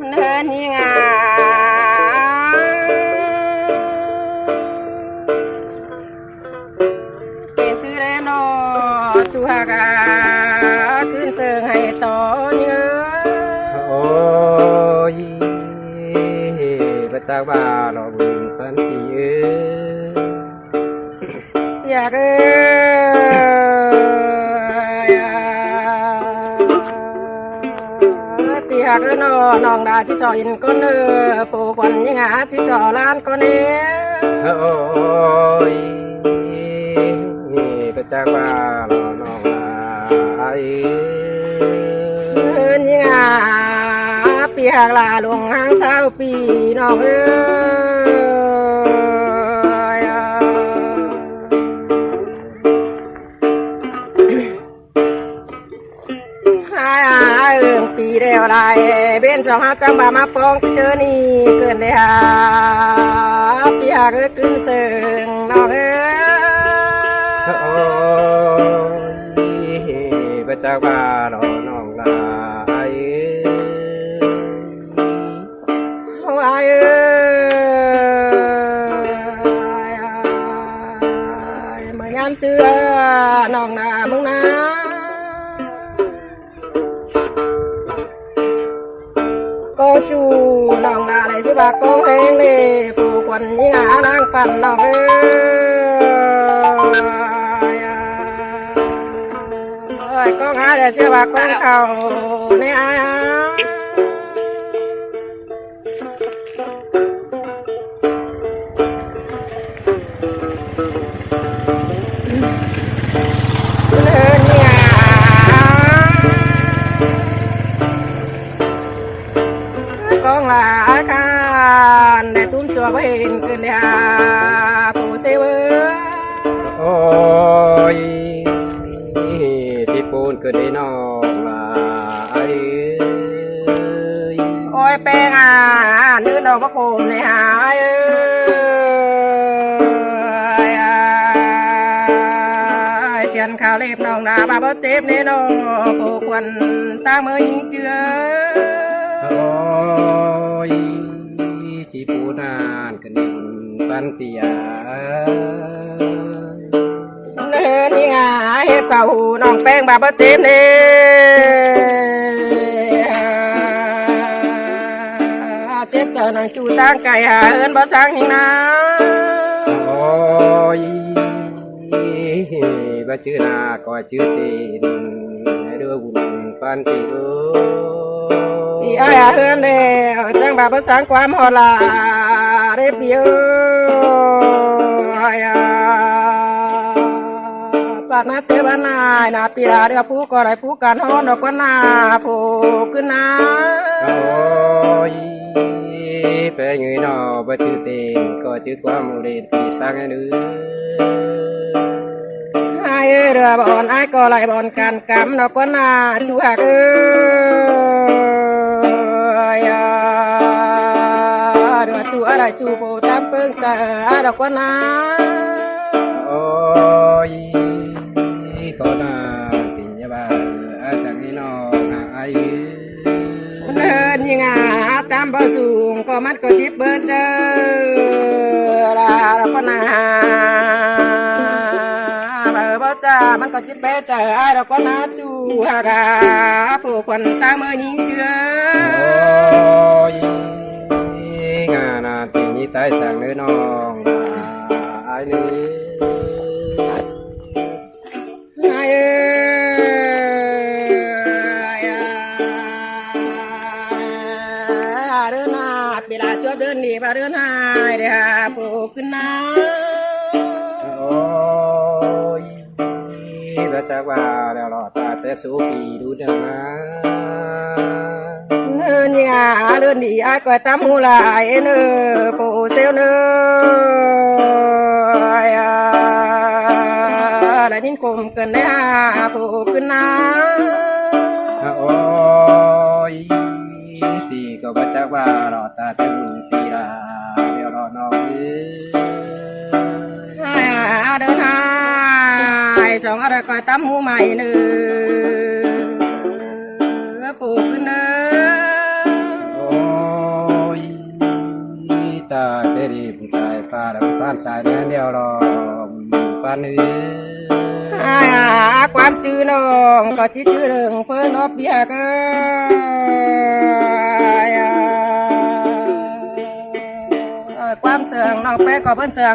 เนินนี่งาเป็นชื่อแลนอจูฮากาขึ้นเสิงให้ต่อเนื้อโอ้ยพระเจ้าบ่าหล่อบุญพันปีอยากตีหักนอน้องดาที่ซอยก็เนื้อผูกวันยังหาที่ซอล้านก็เนื้อโอ้ยพระเจ้าบ่าหล่อน้องลายยังหาปีหักลาลงหางเศร้าปีน้องปีเดียวไรเบนสองหาจังบามาปองเจอนี่เกินเลยฮะปีหาก็ขึ้นเสิงน้องโอ้ยพระเจ้าบ่าหล่อน้องลายวายเมื่อยามเสือน้องนามึงนะก็จูน้องนาในสิบากองแหงเลยผู้คนยิ่งหานางฟันน้องก็หาแต่เชื่อว่ากองเขาเนี่ยกองลาการได้ตุ้มตัวเห็นเกินเลยผู้เสวโอ้ยที่ปูนเกิดได้น้องลายโอ้ยแป้งเนื้อดอกมะโขมในหายเสียนข่าวเล็บน้องนาบาบ่เจ็บในน้องผู้ควันตาเมื่อยิงเจือโอ้ยที่ปูนานกันนิ่งปันเตียเนื้อนี่งาเห็บเก่าน้องแป้งบาบ่เจ็บเนี่ยเจ็บเจอหนังจูตั้งไก่เอิ้นบ่ช้างหิงนาโอ้ยบ่ชื่อนาก็ชื่อตีนให้เรือบุญปันตีดูพี่ไอ้เอิ้นแล้วจังบาบ่ช้างความหอลาเรียบเดียวปาดนาเจ็บนายนาปีลาเรือผู้ก็ได้ผู้กันฮ้อนดอกก็นาผู้ขึ้นนาโอ้ยไปเงยหนอบ่ชื่อเต็มก็ชื่อความมูเรนปีสังให้ดื้อไอ้เรือบอนไอ้ก็ไหลบอนกันกำดอกก็นาจูหักเรือจูอะไรจูโผจำเปิ้งเจอดอกก็นาโอ้ยก็น่าปิญญาบาอาสังให้น้องไอ้เดินยังไงตามบ่สูงก็มัดก็จิบเบิ้นเจอลาเราก็นาเบอร์บ่จ้ามันก็จิบเบิ้นเจอไอ้เราก็นาจูฮากาผู้คนตาเมื่อยิงเจือโอ้ยงานาทีนี้ตายสั่งเนื้อน้องไอ้นี่เดินหนีมาเดินหายเดี๋ยวผูกขึ้นน้โอ้ยพระเจ้าว่าแล้วรอตาแต่สูปีดูเดินมาเนินยังเดินดีไอ้ก็ตามหูลายเนื้อผูกเซลเนื้อแล้วยิ่งคมเกินได้ผูกขึ้นน้โอ้ยตีก็พระเจ้าว่ารอตาแต่บุญปีลาเดี๋ยวรอน้องเดินหายสองอะไรก็ตามหูใหม่เนื้อผูกขึ้นเนื้อ โอ้ đầm tan xài nên đeo lò pan ư ความจื้อน้องก็จื้อเรื่องเฟิร์นอเปียกความเสื่องน้องแป๊กก็เพิ่นเสื่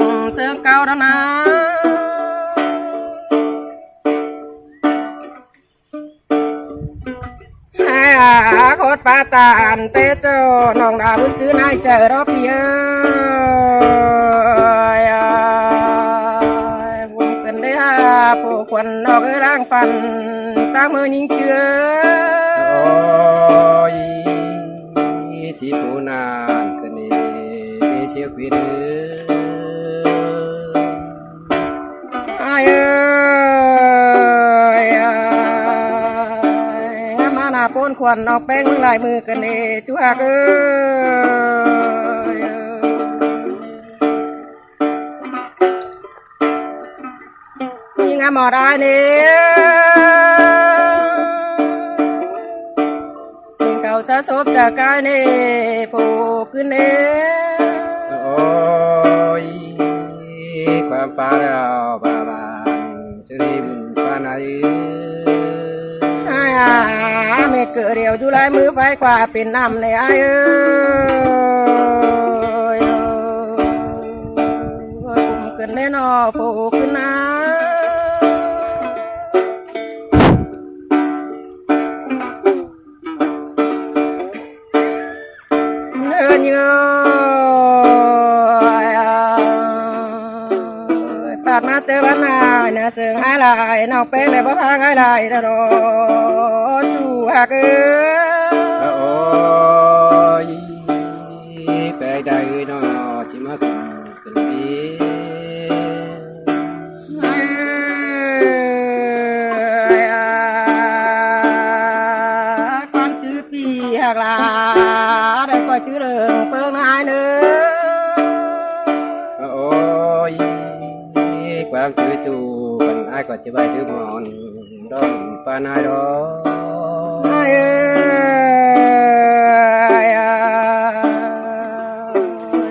องเก่าแล้วนะโคตรปาตานเตโจน้องดาบุญจื้อนายเจอรอเปียผู้ควันนอกร่างฟันตามือยิงเจือโอ้ยจีปูนานกันนี่มีเสียกวินไอ้งามาหน้าปนควันนอกแป้งมือลายมือกันนี่ชัวกงามอได้เนี่ยเก่าจะซบจากกายเนี่ยผูกขึ้นเนี่ยโอ้ยความปาเราบาบานสิริบุญปานาไม่เกิดเดียวอยู่ลายมือไฟกว่าเป็นน้ำในไอ้ผมขึ้นแน่นอนผูกขึ้นนะมาเจอบ้านนายนะเสืองอะไรนอกเป็นเลยบ่พางอะไรดรอจูฮักโอ้ยไปได้นอจิมาขึ้นปีความจื้อปีหักลาได้ก็จื้อเรื่องเปิ้งนายเนื้อความจื้อจูกันไอ้ก็จะไปดื้อมอนดอนปานายดอ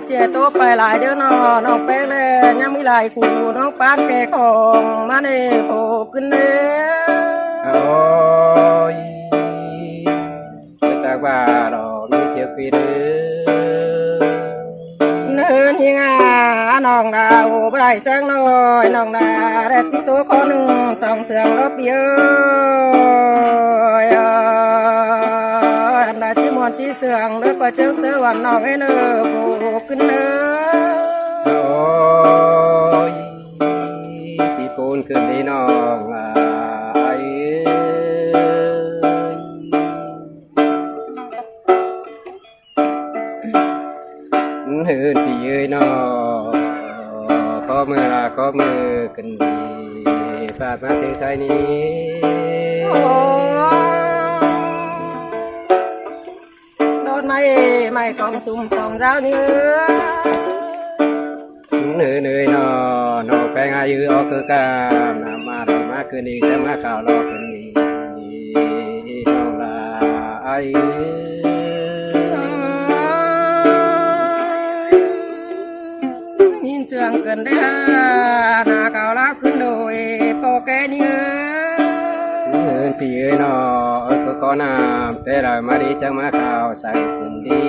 เจ้าโตไปหลายเจ้าน้องแป้งเลยยังมีหลายคู่น้องปานแก่ของมาเน่โผล่ขึ้นเนื้อโอ้ยจากว่าเรามีเสียงปีเนื้อยังไงน้องดาวไปได้สังน้อยน้องดาได้ติดตัวคนหนึ่งสองเสืองรบเยอะอันใดที่มวนที่เสืองเลือกก็เจ้าเสือวันน้องให้เนื้อผูกขึ้นเนื้อโอ้ยที่ปูนขึ้นที่น้องเฮือนที่เอ้ยน้อก็มือละก็มือกันดีฝากมาถึงไทยนี้โดนไม่กองสุ่มกองเจ้าเนื้อเหนื่อยน้อแป้งอายุออกคือกามนำมาเรามาคืนนี้จะมาข่าวรอคืนนี้น้องลาไอเสื่องเกินได้หน้าเก่าลับขึ้นโดยโปแกนี่เงินพี่เอ้ยน้อก็ขอน้ำแต่เรามาดีจังมาข่าวใส่ขึ้นดี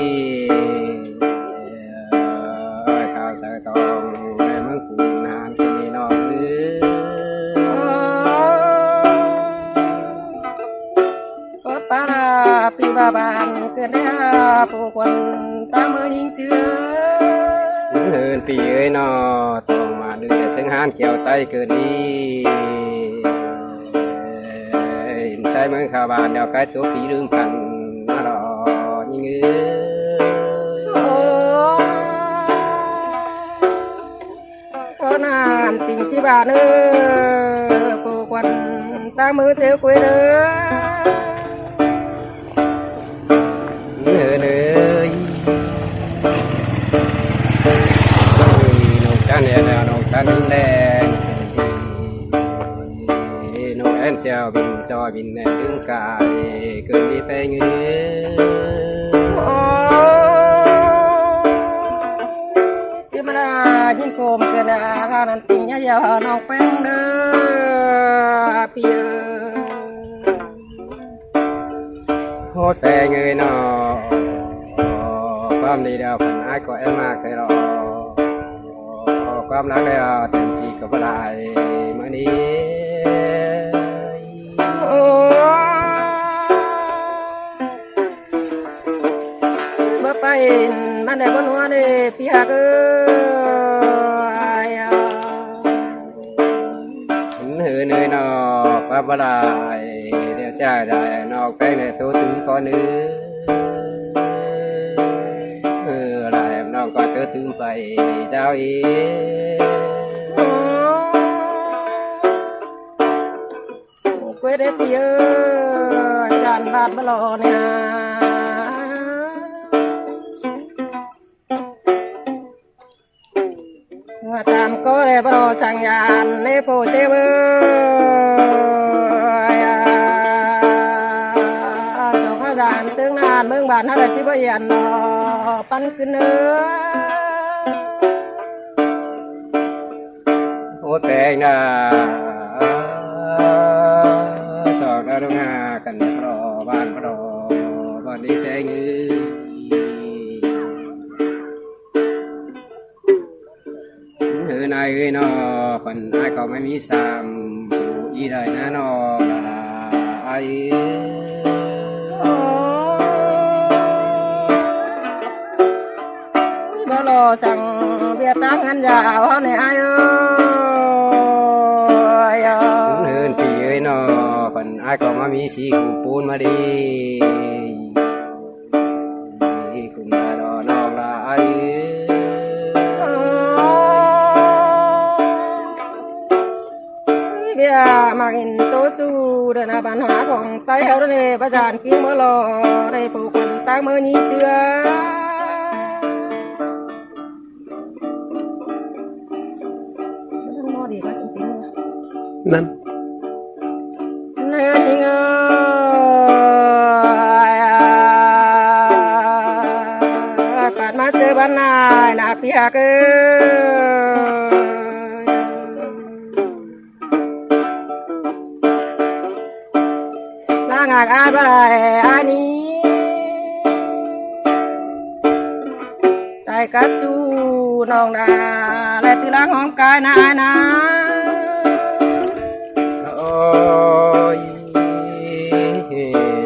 ข่าวใส่ตองในเมืองกูนานคืนนี้น้องหรือก็ปาราปีบาบานเกินได้ผู้คนตามือยิงเจือเฮินปีเอ้ยนอต้องมาเดือดเสียงหานเกี่ยวไตเกิดดีใช้เมืองข่าวบานเดี๋ยวใกล้ตัวปีลืมกันมาหล่อยิงก็นานติ่งที่บ้านผู้ควันตามือเสียวคุยเนื้อจันเนี่ยน้องจันแดงน้องแอนเซียวบินจอยบินแน่ถึงกายเกิดมีไปเงือจิมาดายิน มเกินข้าวนั้นติงยาเยาวน้องแป้งเด้อพี่เอ๋ย โหแต่เงยนอความดีเดียวคนอายก็เอ็มมากเคยรอความรักเดียวเต็มที่ก็บ่ได้เมื่อนี้ โอ้บ่ไปมันได้บ่นัวเด้พี่ฮักเอ้ย หือเนยนอความบ่ได้เดี๋ยวจ้าได้นอกไปในตัวถึงก่อนนื้อะไรน้องก็เจอถึงไปเจ้าอี quê đế tì ơi đàn bạt bà lò nè mà tạm có để bà lò chẳng nhàn nê phô chê bơi cho các đàn tương nàn mương bàn hát là chứ bây giờ nó bắn cứ nữa โอ้แต่งนะสอกดาวดวงหากันรอบ้านรอบ้านดีแต่งหือนายนอคนนายก็ไม่มีสามอีได้นะนอไอ bà lò chẳng biết tám ngăn dạo hôm nay ai ơi เนินพี่เอ้ยนอคนนายก็มามีสีหูปูนมาดีคุณมาดอนองลาไอ bây mà in tố chu để là bản hóaของtay hậu đây bà giàn kia mơ lò đây phụ quần ta mơ nhí chưa nó đi qua sinh tính นั่น nè tình ơi bạn mà chơi ban này là pia cơ ngạc ai bà lại ai ní tại các chú nòng đà lại từ láng hóm cái na ai na โอ้ย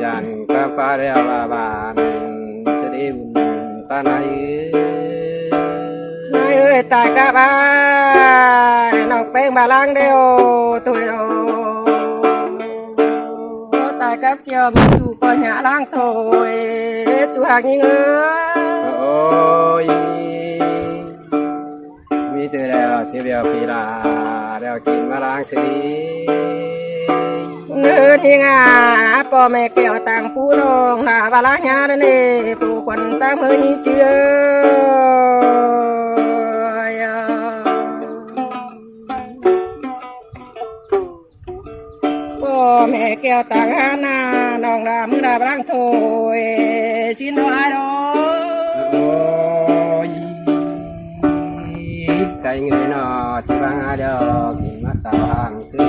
ดันกับปลาเรียวบานจะได้บุญตาไหน nai ơi tại các ba nòng beng bà lang đeo tuổi đồ tại các kia mình chủ coi nhà lang thôi chủ hàng như ngứa โอ้ยมีแต่แล้วเจียวพีลาแล้วกินมาล้างสี ngứa thì ngà bò mẹ kẹo tàng phu nong là bà lang nhà đây nè phụ quần ta mới như chưa mẹ kêu tàng hana nòng là mưa đà băng thôi xin đâu ai đó โอ้ยใจเงยนอจิบังอาดอกกินมาตางสี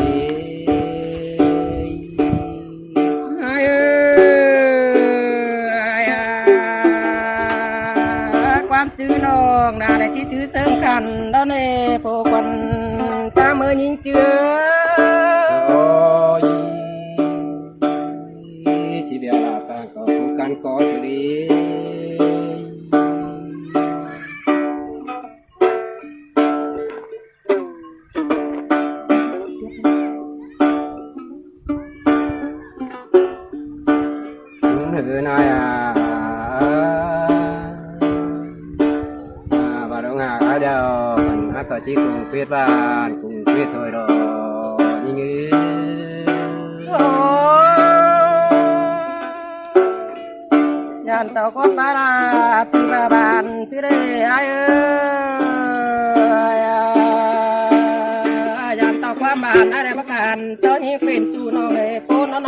ai ơiความchữ nòng là để chi chữ sớm khăn đó nè phụ quần ta mới nhìn chưa โอ้ยจีเบียลาตาก็คู่กันก็สิริหือนายบาดงหาเดียวมันฮักก็จีกุ้งเปียบ้านกุ้งเปียถอยรอนี่เงือ dàn tàu con ba là tì bà bàn chứ đây ai ơi dàn tàu qua bàn ai đây bác hàn cho những phèn chủ nó để cô nó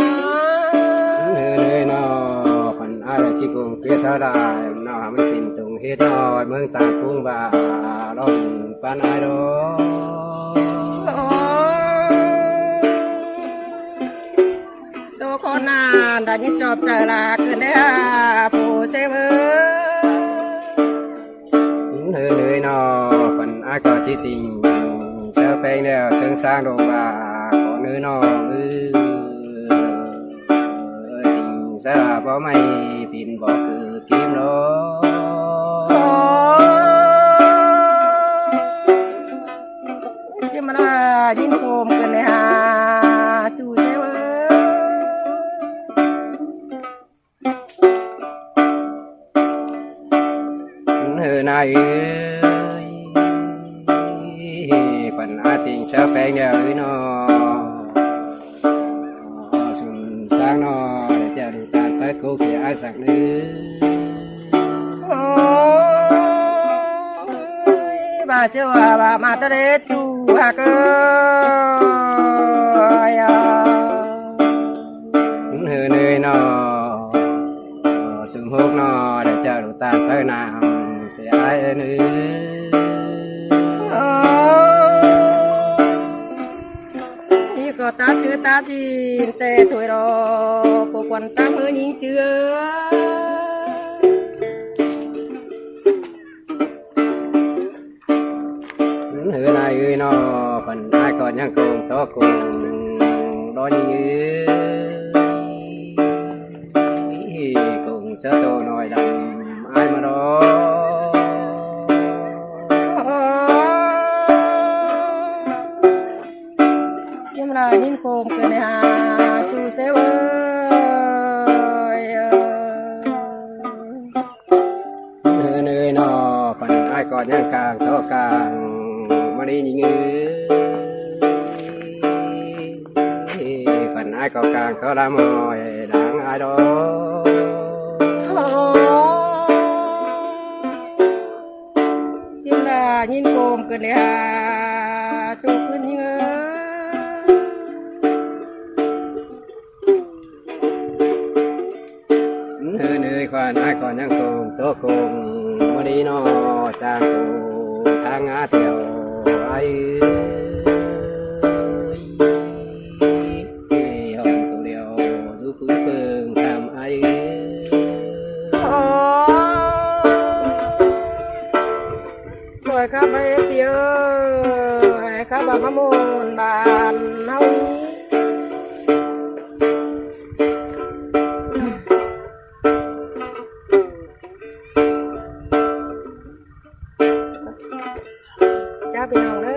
เนยนอคนอะไรจีกุ้งเปี พื่อสลายน้องมันเป็นตรงเฮ็ดน้อยเมืองตาทุ่งบ่าร้องปานอายดตัวคนนานได้ยินจอบเจอลาเกินได้ผู้เสวอเฮ้ยเฮ้ยนอปันอายก็ที่ติงเสื้อแป้งแล้วเชิงสร้างดงบ่าขอเนื้อนอติงเสื้อบ่ไม่ปินบ่คือกิมโลจะมาได้ยินโคมกันเลยฮะจูเซเวอเฮ้ยนายปันอาติงเสื้อแป้งแล้วนอสุนสร้างนอจะดูตาไปกุกเสียสักนึbà chưa bà mà ta để chú hà cơ hơi nơi nó sương hút nó để chờ đủ tàn tới nào sẽ ai nữa đi có ta chưa ta chỉ tê tuổi đó cô quan ta mới nhìn chưa hứa này ơi nó phần ai còn nhang cùng to cùng đó như cùng sơ tô nói đầm ai mà đó nhưng mà nhìn cùng cái này hà chú sẽ hứa nơi nó phần ai còn nhang càng to càng mà đi như phần ai có càng có làm mồi đáng ai đó nhưng là nhìn cùng cái này hà chú cứ như hứa nơi phần ai còn nhang cùng to cùng mà đi nó trang cùng thang ngã theo ai hòn tụ điều du phứ phương tham ai rồi các bé tiêu các bà má môn bàn hông chàoพี่น้องเด้อ